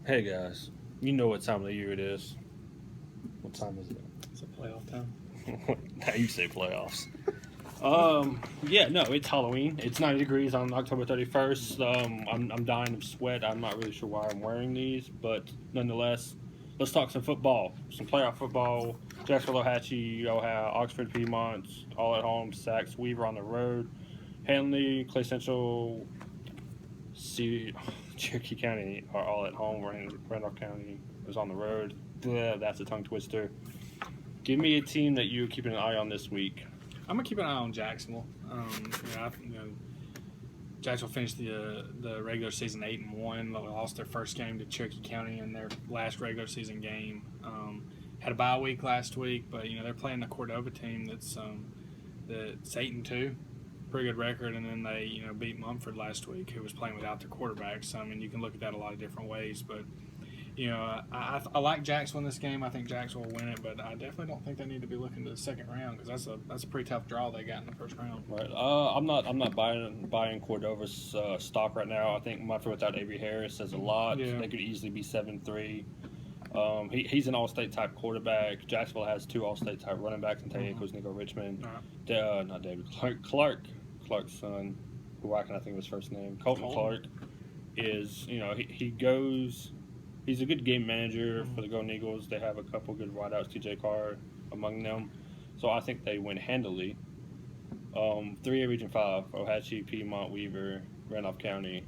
Hey guys, you know what time of the year it is. What time is it? It's a playoff time. Now you say playoffs. Yeah, no, it's Halloween. It's 90 degrees on October 31st. I'm dying of sweat. I'm not really sure why I'm wearing these, but nonetheless, let's talk some football. Some playoff football. Jacksonville, Ohatchee, Ohio, Oxford, Piedmont, all at home. Sachs, Weaver on the road. Hanley, Clay Central, See, Cherokee County are all at home. Randolph County is on the road. Blah, that's a tongue twister. Give me a team that you're keeping an eye on this week. I'm gonna keep an eye on Jacksonville. Jacksonville finished the regular season 8-1. They lost their first game to Cherokee County in their last regular season game. Had a bye week last week, but they're playing the Cordova team that's 8-2. Pretty good record, and then they beat Mumford last week, who was playing without their quarterback. So you can look at that a lot of different ways. But I like Jacksonville in this game. I think Jacksonville will win it, but I definitely don't think they need to be looking to the second round because that's a pretty tough draw they got in the first round. Right. I'm not buying Cordova's stock right now. I think Mumford without Avery Harris says a lot. Yeah. They could easily be 7-3. He's an all-state type quarterback. Jacksonville has two all-state type running backs in Tayako's Nico Richmond. Not David Clark's son, who I can think of his first name. Colton Clark is he's a good game manager for the Golden Eagles. They have a couple good wideouts, TJ Carr among them. So I think they win handily. 3A Region 5, Ohatchee, Piedmont, Weaver, Randolph County,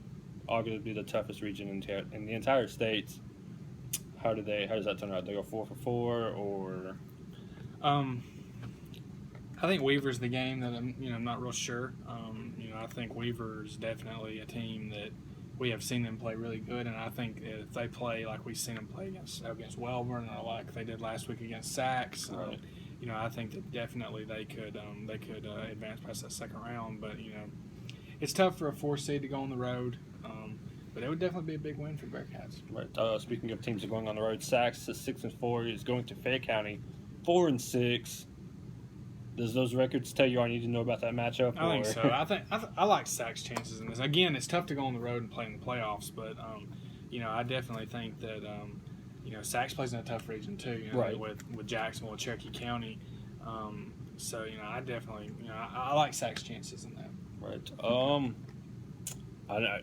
arguably the toughest region in the entire state. How does that turn out? They go 4-4 or? I think Weaver's the game that I'm not real sure. I think Weaver's definitely a team that we have seen them play really good, and I think if they play like we've seen them play against Welborn, or like they did last week against Sachs, right. I think that definitely they could advance past that second round. But it's tough for a 4 seed to go on the road. But it would definitely be a big win for the Bearcats. Right. Speaking of teams that are going on the road, Sachs is 6-4 is going to Fayette County, 4-6. Does those records tell you all you need to know about that matchup? I think so. I like Sachs' chances in this. Again, it's tough to go on the road and play in the playoffs, but I definitely think that Sachs plays in a tough region too. Right. With Jacksonville, Cherokee County. So I definitely I like Sachs' chances in that. Right.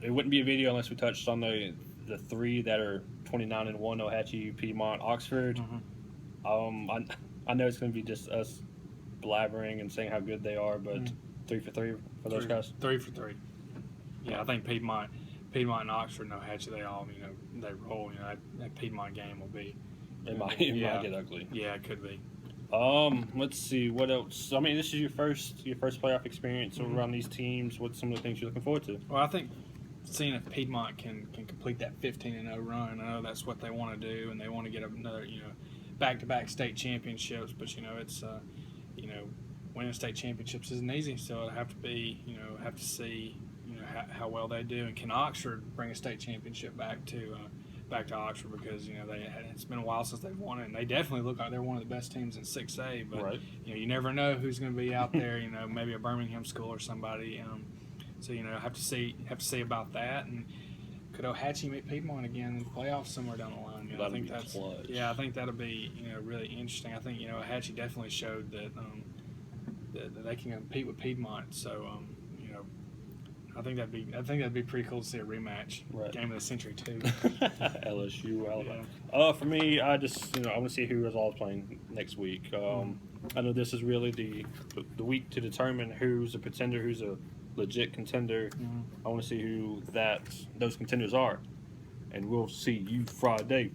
It wouldn't be a video unless we touched on the three that are 29-1: Ohatchee, Piedmont, Oxford. Mm-hmm. I know it's going to be just us blabbering and saying how good they are, but 3 for 3 for those guys. 3 for 3. Yeah, I think Piedmont and Oxford and Ohatchee, they all they roll. That Piedmont game will be. It might get ugly. Yeah, it could be. Let's see what else. I mean, this is your first playoff experience around these teams. What's some of the things you're looking forward to? Well, I think seeing if Piedmont can complete that 15-0 run. I know that's what they want to do, and they want to get another back-to-back state championships. But it's winning state championships isn't easy. So it'll have to see how well they do, and can Oxford bring a state championship back to Oxford, because it's been a while since they've won it, and they definitely look like they're one of the best teams in 6A. But right. You never know who's going to be out there. Maybe a Birmingham school or somebody. So have to see about that. And could Ohatchee meet Piedmont again in the playoffs somewhere down the line? I think that's clutch. Yeah, I think that'll be really interesting. I think Ohatchee definitely showed that that they can compete with Piedmont. So I think that'd be pretty cool to see a rematch. Right. Game of the century too. LSU, Alabama. For me, I just I want to see who is all playing next week. I know this is really the week to determine who's a pretender, who's a legit contender. I want to see who those contenders are, and we'll see you Friday.